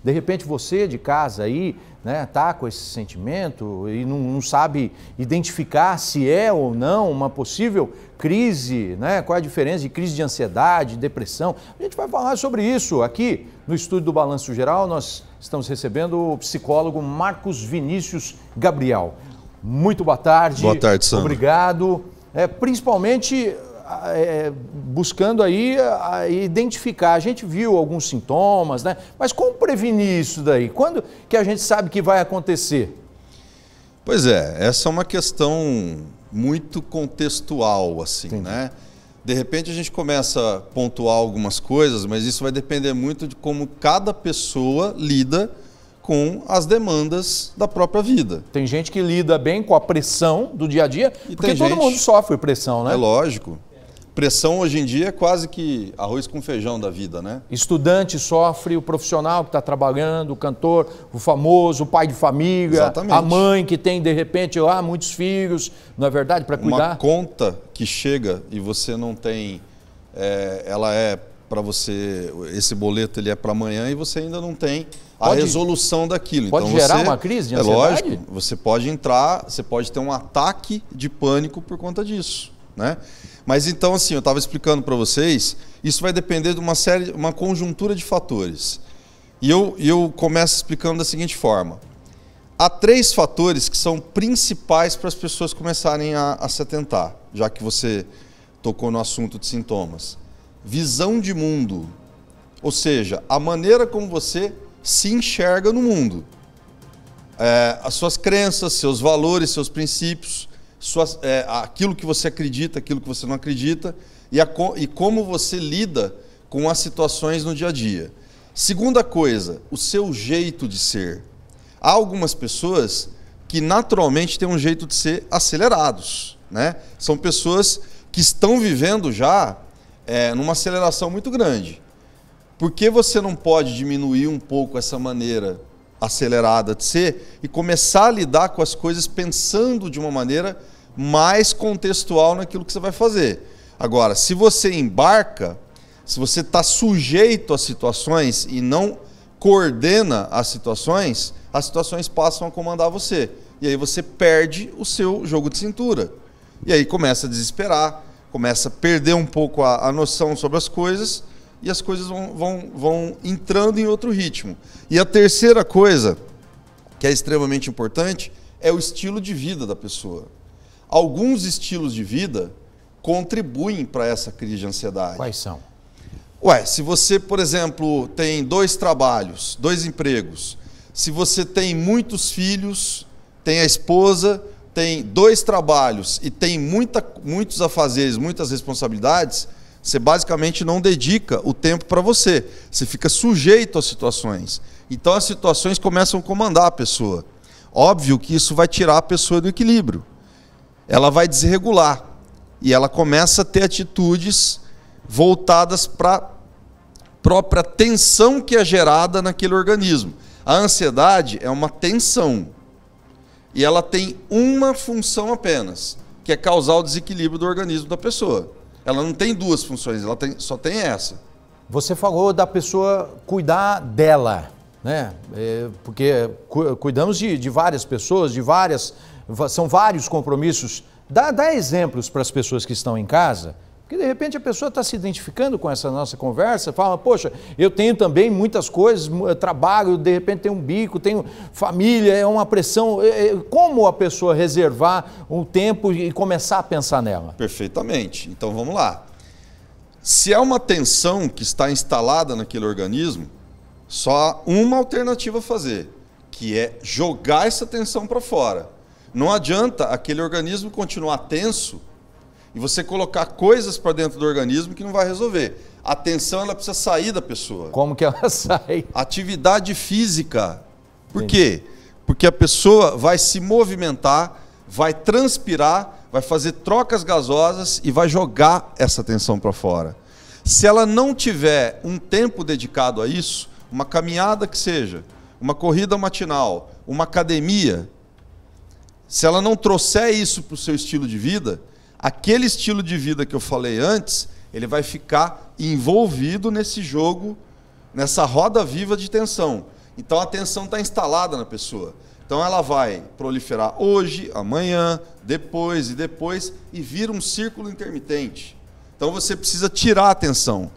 De repente você de casa aí, né, tá com esse sentimento e não sabe identificar se é ou não uma possível crise, né? Qual é a diferença de crise de ansiedade, depressão. A gente vai falar sobre isso aqui no estúdio do Balanço Geral. Nós estamos recebendo o psicólogo Marcos Vinícius Gabriel. Muito boa tarde. Boa tarde, Sandro. Obrigado. Principalmente buscando aí identificar. A gente viu alguns sintomas, né? Mas como prevenir isso daí? Quando que a gente sabe que vai acontecer? Pois é, essa é uma questão muito contextual, assim, Entendi. né? De repente a gente começa a pontuar algumas coisas, mas isso vai depender muito de como cada pessoa lida com as demandas da própria vida. Tem gente que lida bem com a pressão do dia a dia, E porque tem todo gente- mundo sofre pressão, né? É lógico. Pressão hoje em dia é quase que arroz com feijão da vida, né? Estudante sofre, o profissional que está trabalhando, o cantor, o famoso, o pai de família, Exatamente. a mãe que tem, de repente, muitos filhos, não é verdade, para Uma cuidar? conta que chega e você não tem, ela é para você, esse boleto ele é para amanhã e você ainda não tem a Pode- resolução daquilo. pode Então gerar você, uma crise de É ansiedade? lógico, você pode entrar, você pode ter um ataque de pânico por conta disso, né? Mas então assim, eu estava explicando para vocês, isso vai depender de uma conjuntura de fatores. E eu começo explicando da seguinte forma. Há 3 fatores que são principais para as pessoas começarem a se atentar, já que você tocou no assunto de sintomas. Visão de mundo, ou seja, a maneira como você se enxerga no mundo. As suas crenças, seus valores, seus princípios, aquilo que você acredita, aquilo que você não acredita, e como você lida com as situações no dia a dia. Segunda coisa, o seu jeito de ser. Há algumas pessoas que naturalmente têm um jeito de ser acelerados, né? São pessoas que estão vivendo já numa aceleração muito grande. Por que você não pode diminuir um pouco essa maneira acelerada de ser e começar a lidar com as coisas pensando de uma maneira mais contextual naquilo que você vai fazer? Agora, se você embarca, se você está sujeito às situações e não coordena as situações passam a comandar você. E aí você perde o seu jogo de cintura. E aí começa a desesperar, começa a perder um pouco a noção sobre as coisas e as coisas vão entrando em outro ritmo. E a terceira coisa, que é extremamente importante, é o estilo de vida da pessoa. Alguns estilos de vida contribuem para essa crise de ansiedade. Quais são? Se você, por exemplo, tem 2 trabalhos, 2 empregos, se você tem muitos filhos, tem a esposa, tem 2 trabalhos e tem muitos afazeres, muitas responsabilidades, você basicamente não dedica o tempo para você. Você fica sujeito às situações. Então as situações começam a comandar a pessoa. Óbvio que isso vai tirar a pessoa do equilíbrio. Ela vai desregular e ela começa a ter atitudes voltadas para a própria tensão que é gerada naquele organismo. A ansiedade é uma tensão e ela tem uma função apenas, que é causar o desequilíbrio do organismo da pessoa. Ela não tem 2 funções, ela só tem essa. Você falou da pessoa cuidar dela, né? Porque cuidamos de várias pessoas, são vários compromissos. Dá exemplos para as pessoas que estão em casa, porque de repente a pessoa está se identificando com essa nossa conversa, fala, poxa, eu tenho também muitas coisas, trabalho, de repente tenho um bico, tenho família, é uma pressão. Como a pessoa reservar um tempo e começar a pensar nela? Perfeitamente. Então vamos lá. Se há uma tensão que está instalada naquele organismo, só há uma alternativa a fazer, que é jogar essa tensão para fora. Não adianta aquele organismo continuar tenso e você colocar coisas para dentro do organismo que não vai resolver. A tensão ela precisa sair da pessoa. Como que ela sai? Atividade física. Por quê? Porque a pessoa vai se movimentar, vai transpirar, vai fazer trocas gasosas e vai jogar essa tensão para fora. Se ela não tiver um tempo dedicado a isso, uma caminhada que seja, uma corrida matinal, uma academia, se ela não trouxer isso para o seu estilo de vida, aquele estilo de vida que eu falei antes, ele vai ficar envolvido nesse jogo, nessa roda viva de tensão. Então a tensão está instalada na pessoa. Então ela vai proliferar hoje, amanhã, depois e vira um círculo intermitente. Então você precisa tirar a tensão.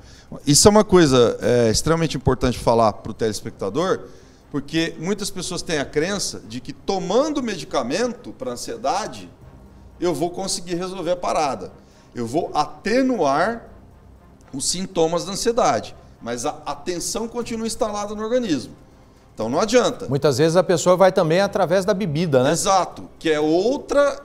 Isso é uma coisa extremamente importante falar para o telespectador, porque muitas pessoas têm a crença de que tomando medicamento para ansiedade, eu vou conseguir resolver a parada. Eu vou atenuar os sintomas da ansiedade, mas a tensão continua instalada no organismo. Então não adianta. Muitas vezes a pessoa vai também através da bebida, né? Exato, que é outra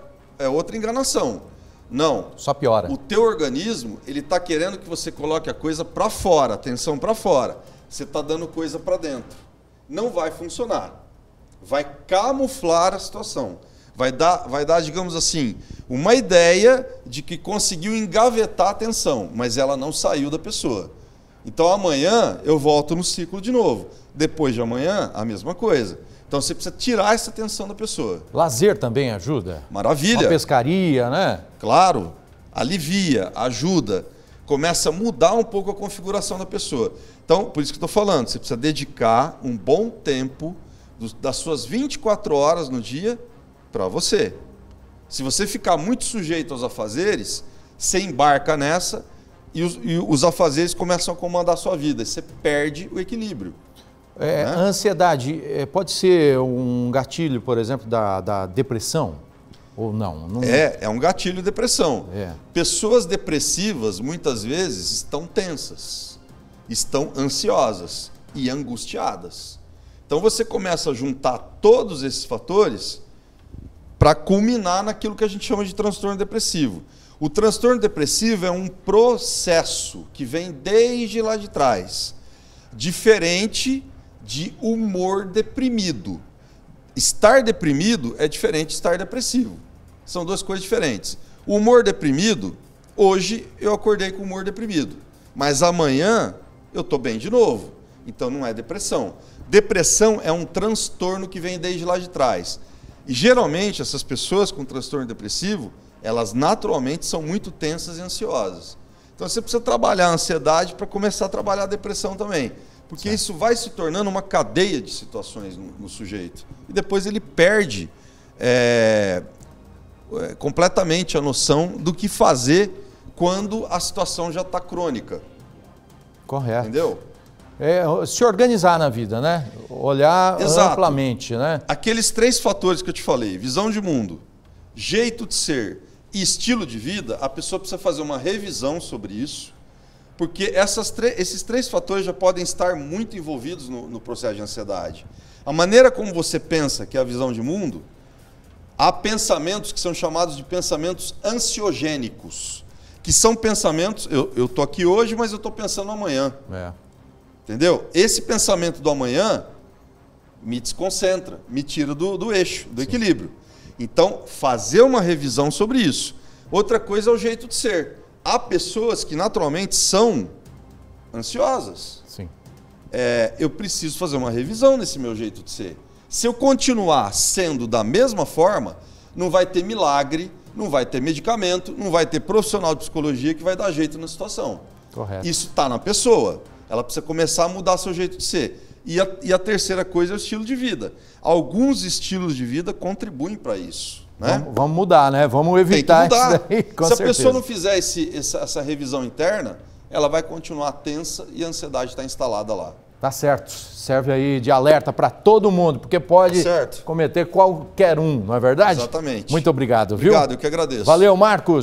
enganação. Não. Só piora. O teu organismo, ele está querendo que você coloque a coisa para fora, a tensão para fora. Você está dando coisa para dentro. Não vai funcionar. Vai camuflar a situação. Vai dar, digamos assim, uma ideia de que conseguiu engavetar a tensão, mas ela não saiu da pessoa. Então amanhã eu volto no ciclo de novo. Depois de amanhã, a mesma coisa. Então você precisa tirar essa tensão da pessoa. Lazer também ajuda? Maravilha. Uma pescaria, né? Claro, alivia, ajuda. Começa a mudar um pouco a configuração da pessoa. Então, por isso que eu estou falando, você precisa dedicar um bom tempo das suas 24 horas no dia para você. Se você ficar muito sujeito aos afazeres, você embarca nessa e os afazeres começam a comandar a sua vida. Você perde o equilíbrio. A ansiedade pode ser um gatilho, por exemplo, da depressão? Ou não? É um gatilho de depressão. Pessoas depressivas, muitas vezes, estão tensas, estão ansiosas e angustiadas. Então você começa a juntar todos esses fatores para culminar naquilo que a gente chama de transtorno depressivo. O transtorno depressivo é um processo que vem desde lá de trás, diferente de humor deprimido. Estar deprimido é diferente de estar depressivo. São duas coisas diferentes. O humor deprimido, hoje eu acordei com humor deprimido, mas amanhã eu estou bem de novo. Então não é depressão. Depressão é um transtorno que vem desde lá de trás. E geralmente essas pessoas com transtorno depressivo, elas naturalmente são muito tensas e ansiosas. Então você precisa trabalhar a ansiedade para começar a trabalhar a depressão também. Porque isso vai se tornando uma cadeia de situações no sujeito. E depois ele perde completamente a noção do que fazer quando a situação já está crônica. Correto. Entendeu? Se organizar na vida, né? Olhar Exato. amplamente, né? Aqueles 3 fatores que eu te falei, visão de mundo, jeito de ser e estilo de vida, a pessoa precisa fazer uma revisão sobre isso, porque esses 3 fatores já podem estar muito envolvidos no processo de ansiedade. A maneira como você pensa, que é a visão de mundo, há pensamentos que são chamados de pensamentos ansiogênicos, que são pensamentos, eu estou aqui hoje, mas eu estou pensando amanhã. Entendeu? Esse pensamento do amanhã me desconcentra, me tira do eixo, do equilíbrio. Então, fazer uma revisão sobre isso. Outra coisa é o jeito de ser. Há pessoas que naturalmente são ansiosas. Sim. Eu preciso fazer uma revisão nesse meu jeito de ser. Se eu continuar sendo da mesma forma, não vai ter milagre, não vai ter medicamento, não vai ter profissional de psicologia que vai dar jeito na situação. Correto. Isso está na pessoa. Ela precisa começar a mudar seu jeito de ser. E a terceira coisa é o estilo de vida. Alguns estilos de vida contribuem para isso. Né? Vamos mudar, né? Vamos evitar isso daí, com Se certeza. a pessoa não fizer essa revisão interna, ela vai continuar tensa e a ansiedade está instalada lá. Tá certo. Serve aí de alerta para todo mundo, porque pode cometer qualquer um, não é verdade? Exatamente. Muito obrigado, viu? Obrigado, eu que agradeço. Valeu, Marcos.